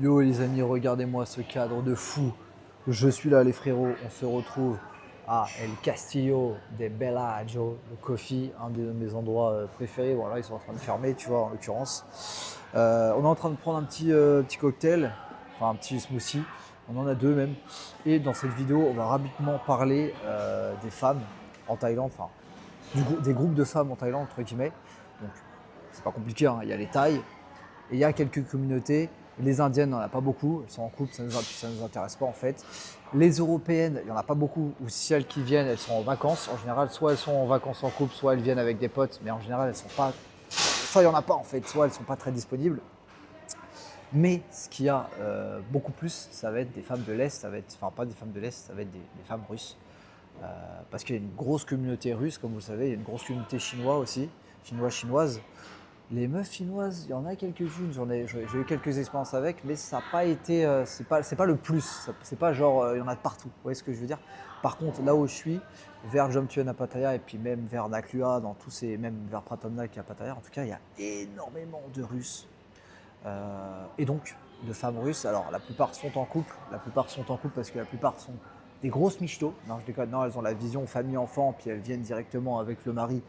Yo les amis, regardez-moi ce cadre de fou. Je suis là les frérots, on se retrouve à El Castillo de Bellagio, le coffee, un de mes endroits préférés. Voilà, ils sont en train de fermer, tu vois, en l'occurrence. On est en train de prendre un petit cocktail, enfin un petit smoothie. On en a deux même. Et dans cette vidéo, on va rapidement parler des femmes en Thaïlande, enfin des groupes de femmes en Thaïlande, entre guillemets. Donc c'est pas compliqué, hein. Il y a les Thaïs, et il y a quelques communautés. Les indiennes, il n'y en a pas beaucoup, elles sont en couple, ça ne nous intéresse pas en fait. Les européennes, il n'y en a pas beaucoup, ou si elles qui viennent, elles sont en vacances. En général, soit elles sont en vacances en couple, soit elles viennent avec des potes, mais en général, elles sont pas. Soit il n'y en a pas en fait, soit elles ne sont pas très disponibles. Mais ce qu'il y a beaucoup plus, ça va être des femmes de l'Est, ça va être, enfin pas des femmes de l'Est, ça va être des femmes russes. Parce qu'il y a une grosse communauté russe, comme vous le savez, il y a une grosse communauté chinoise aussi, chinoise. Les meufs chinoises, il y en a quelques-unes, j'ai eu quelques expériences avec, mais ça n'a pas été, c'est pas le plus, c'est pas genre, il y en a de partout, vous voyez ce que je veux dire. Par contre, là où je suis, vers Jomtien à Pattaya et puis même vers Naklua, même vers Pratamnak à Pattaya, en tout cas, il y a énormément de Russes et donc de femmes russes. Alors la plupart sont en couple, parce que la plupart sont des grosses michtos. Non, je déconne, non, elles ont la vision famille-enfant, puis elles viennent directement avec le mari,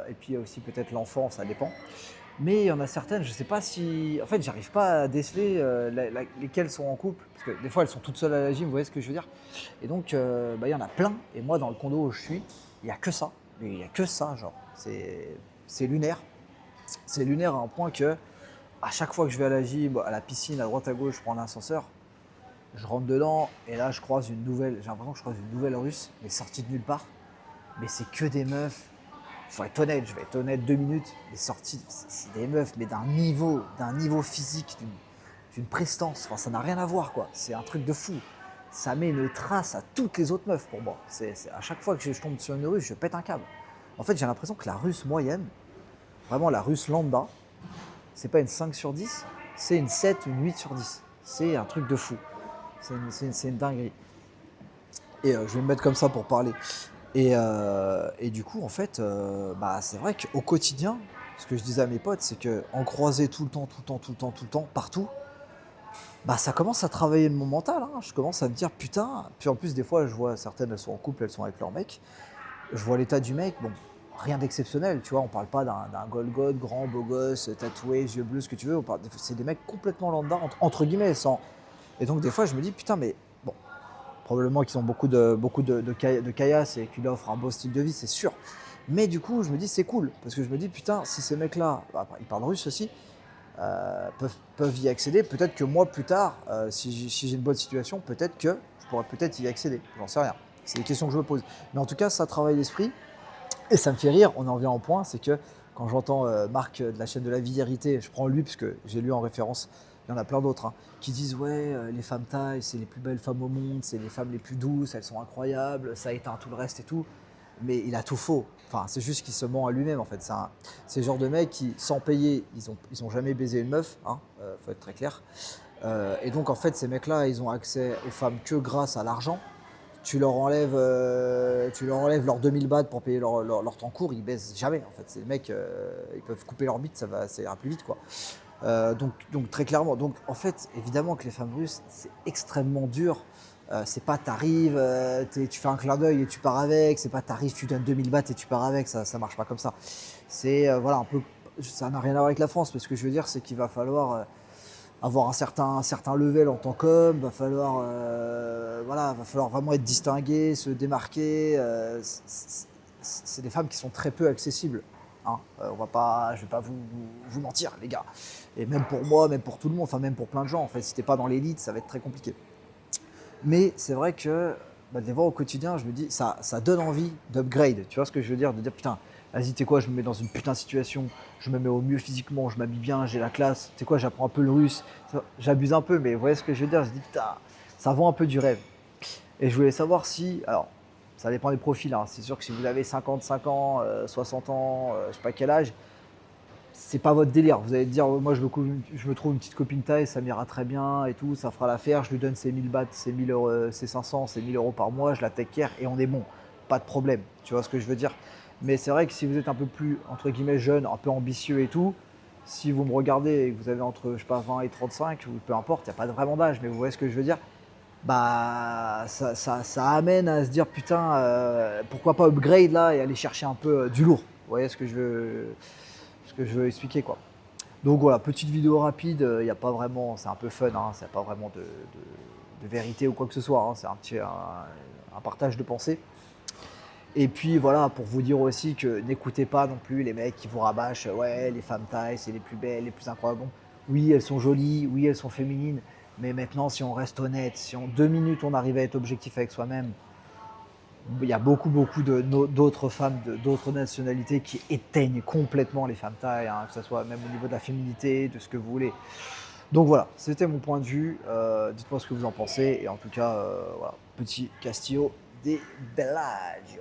et puis aussi peut-être l'enfant, ça dépend. Mais il y en a certaines, je sais pas si. En fait, j'arrive pas à déceler lesquelles sont en couple, parce que des fois elles sont toutes seules à la gym, vous voyez ce que je veux dire. Et donc, il y en a plein, et moi dans le condo où je suis, il y a que ça. Mais il y a que ça, genre. C'est lunaire. C'est lunaire à un point que à chaque fois que je vais à la gym, à la piscine, à droite à gauche, je prends l'ascenseur, je rentre dedans et là je croise une nouvelle, j'ai l'impression que je croise une nouvelle russe, mais sortie de nulle part. Mais c'est que des meufs. Faut être honnête, je vais être honnête 2 minutes. Les sorties, c'est des meufs, mais d'un niveau physique, d'une prestance. Enfin, ça n'a rien à voir quoi. C'est un truc de fou. Ça met une trace à toutes les autres meufs pour moi. À chaque fois que je tombe sur une russe, je pète un câble. En fait, j'ai l'impression que la russe moyenne, vraiment la russe lambda, c'est pas une 5 sur 10, c'est une 7, une 8 sur 10. C'est un truc de fou. C'est une dinguerie. Et je vais me mettre comme ça pour parler. Et du coup, en fait, c'est vrai qu'au quotidien, ce que je disais à mes potes, c'est qu'en croiser tout le temps, partout, ça commence à travailler mon mental, hein. Je commence à me dire, putain, puis en plus, des fois, je vois certaines, elles sont en couple, elles sont avec leur mec. Je vois l'état du mec, bon, rien d'exceptionnel, tu vois, on parle pas d'un Golgoth, grand, beau gosse, tatoué, yeux bleus, ce que tu veux, c'est des mecs complètement lambda, entre guillemets, sans. Et donc, des fois, je me dis, putain, mais bon, probablement qu'ils ont beaucoup de caillasses et qu'ils offrent un beau style de vie, c'est sûr. Mais du coup, je me dis, c'est cool, parce que je me dis, putain, si ces mecs-là, ils parlent russe aussi, peuvent y accéder, peut-être que moi, plus tard, si j'ai une bonne situation, peut-être que je pourrais peut-être y accéder, j'en sais rien. C'est des questions que je me pose. Mais en tout cas, ça travaille l'esprit. Et ça me fait rire, on en vient au point, c'est que quand j'entends Marc de la chaîne de la Vérité, je prends lui parce que j'ai lu en référence, il y en a plein d'autres, hein, qui disent ouais, les femmes thaï, c'est les plus belles femmes au monde, c'est les femmes les plus douces, elles sont incroyables, ça éteint tout le reste et tout. Mais il a tout faux. Enfin, c'est juste qu'il se ment à lui-même en fait. C'est le genre de mec qui, sans payer, ils ont jamais baisé une meuf, hein, faut être très clair. Et donc en fait, ces mecs-là, ils ont accès aux femmes que grâce à l'argent. Tu leur enlèves leurs 2000 bahts pour payer leur temps court, ils baissent jamais en fait. Ces mecs, ils peuvent couper leur bite, ça ira plus vite quoi. Donc très clairement, donc en fait, évidemment que les femmes russes, c'est extrêmement dur. C'est pas t'arrives, tu fais un clin d'œil et tu pars avec, c'est pas t'arrives, tu donnes 2000 bahts et tu pars avec, ça marche pas comme ça. C'est voilà un peu, ça n'a rien à voir avec la France, mais ce que je veux dire, c'est qu'il va falloir avoir un certain level en tant qu'homme, va falloir vraiment être distingué, se démarquer. C'est des femmes qui sont très peu accessibles, hein. Je vais pas vous mentir, les gars. Et même pour moi, même pour tout le monde, enfin même pour plein de gens, en fait, si t'es pas dans l'élite, ça va être très compliqué. Mais c'est vrai que de les voir au quotidien, je me dis, ça donne envie d'upgrade. Tu vois ce que je veux dire? De dire, putain, vas-y, tu sais quoi, je me mets dans une putain de situation, je me mets au mieux physiquement, je m'habille bien, j'ai la classe, tu sais quoi, j'apprends un peu le russe. J'abuse un peu, mais vous voyez ce que je veux dire? Je dis, putain, ça vend un peu du rêve. Et je voulais savoir si, alors, ça dépend des profils, hein. C'est sûr que si vous avez 55 ans, 60 ans, je sais pas quel âge, c'est pas votre délire. Vous allez te dire, moi je me trouve une petite copine taille, ça m'ira très bien et tout, ça fera l'affaire, je lui donne ses 1000 bahts, ses 1000 euros, ses 500, ses 1000 euros par mois, je la take care et on est bon. Pas de problème. Tu vois ce que je veux dire? Mais c'est vrai que si vous êtes un peu plus, entre guillemets, jeune, un peu ambitieux et tout, Si vous me regardez et que vous avez entre, je sais pas, 20 et 35, ou peu importe, il n'y a pas vraiment d'âge, mais vous voyez ce que je veux dire, bah ça amène à se dire putain, pourquoi pas upgrade là et aller chercher un peu du lourd. Vous voyez ce que je veux expliquer quoi. Donc voilà, petite vidéo rapide, il y a pas vraiment, c'est un peu fun, hein, c'est pas vraiment de vérité ou quoi que ce soit, hein, c'est un partage de pensée. Et puis voilà, pour vous dire aussi que n'écoutez pas non plus les mecs qui vous rabâchent, ouais, les femmes tailles, c'est les plus belles, les plus incroyables. Bon, oui, elles sont jolies, oui, elles sont féminines, mais maintenant, si on reste honnête, si en 2 minutes on arrive à être objectif avec soi-même, il y a beaucoup, beaucoup d'autres femmes, d'autres nationalités qui éteignent complètement les femmes tailles, hein, que ce soit même au niveau de la féminité, de ce que vous voulez. Donc voilà, c'était mon point de vue. Dites-moi ce que vous en pensez. Et en tout cas, voilà, petit Castillo des Bellagio.